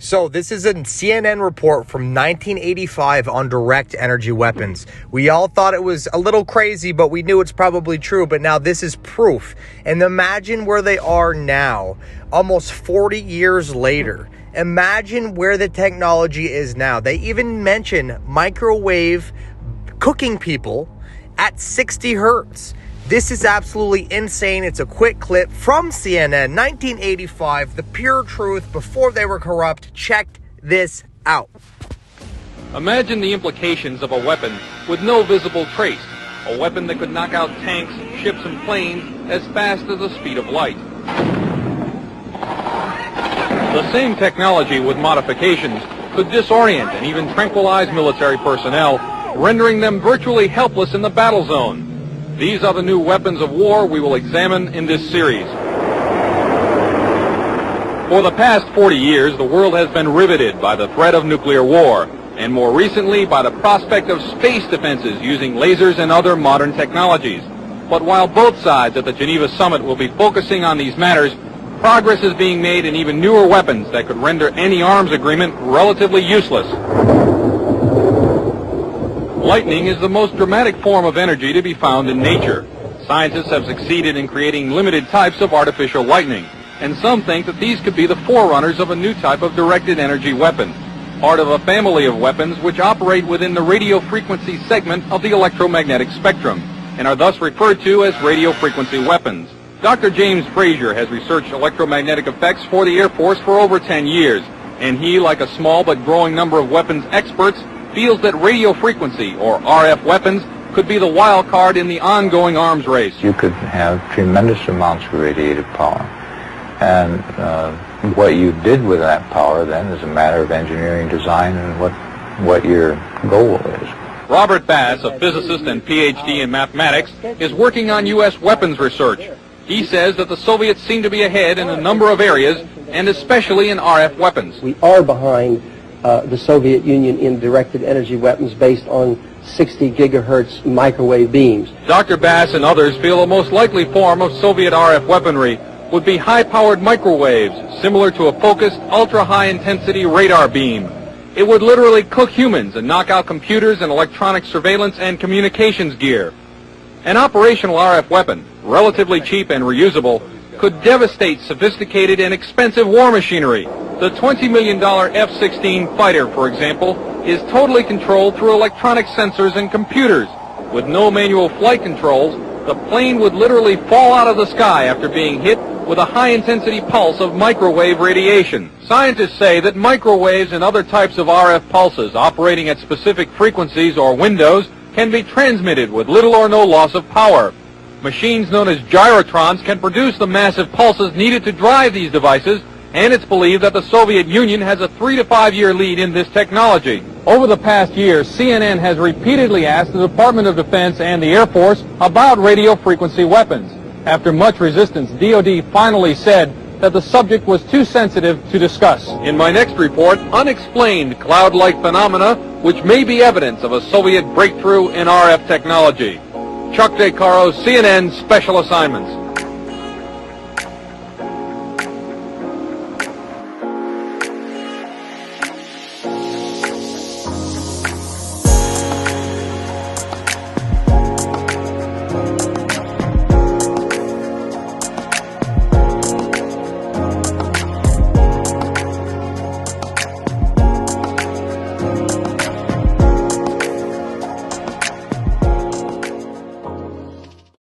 So this is a CNN report from 1985 on direct energy weapons. We all thought it was a little crazy, but we knew it's probably true. But now this is proof. And imagine where they are now, almost 40 years later. Imagine where the technology is now. They even mention microwave cooking people at 60 hertz. This is absolutely insane. It's a quick clip from CNN, 1985, the pure truth before they were corrupt. Check this out. Imagine the implications of a weapon with no visible trace, a weapon that could knock out tanks, ships, and planes as fast as the speed of light. The same technology with modifications could disorient and even tranquilize military personnel, rendering them virtually helpless in the battle zone. These are the new weapons of war we will examine in this series. For the past 40 years, the world has been riveted by the threat of nuclear war, and more recently by the prospect of space defenses using lasers and other modern technologies. But while both sides at the Geneva summit will be focusing on these matters, progress is being made in even newer weapons that could render any arms agreement relatively useless. Lightning is the most dramatic form of energy to be found in nature. Scientists have succeeded in creating limited types of artificial lightning, and some think that these could be the forerunners of a new type of directed energy weapon, part of a family of weapons which operate within the radio frequency segment of the electromagnetic spectrum, and are thus referred to as radio frequency weapons. Dr. James Frazier has researched electromagnetic effects for the Air Force for over 10 years, and he, like a small but growing number of weapons experts, feels that radio frequency, or RF weapons, could be the wild card in the ongoing arms race. You could have tremendous amounts of radiative power. And what you did with that power then is a matter of engineering design and what your goal is. Robert Bass, a physicist and PhD in mathematics, is working on U.S. weapons research. He says that the Soviets seem to be ahead in a number of areas, and especially in RF weapons. We are behind the Soviet Union in directed energy weapons based on 60 gigahertz microwave beams. Dr. Bass and others feel the most likely form of Soviet RF weaponry would be high-powered microwaves, similar to a focused, ultra-high-intensity radar beam. It would literally cook humans and knock out computers and electronic surveillance and communications gear. An operational RF weapon, relatively cheap and reusable, could devastate sophisticated and expensive war machinery. The $20 million F-16 fighter, for example, is totally controlled through electronic sensors and computers. With no manual flight controls, the plane would literally fall out of the sky after being hit with a high-intensity pulse of microwave radiation. Scientists say that microwaves and other types of RF pulses operating at specific frequencies or windows can be transmitted with little or no loss of power. Machines known as gyrotrons can produce the massive pulses needed to drive these devices, and it's believed that the Soviet Union has a 3 to 5 year lead in this technology. Over the past year, CNN has repeatedly asked the Department of Defense and the Air Force about radio frequency weapons. After much resistance, DoD finally said that the subject was too sensitive to discuss. In my next report, unexplained cloud-like phenomena which may be evidence of a Soviet breakthrough in RF technology. Chuck DeCaro, CNN Special Assignments.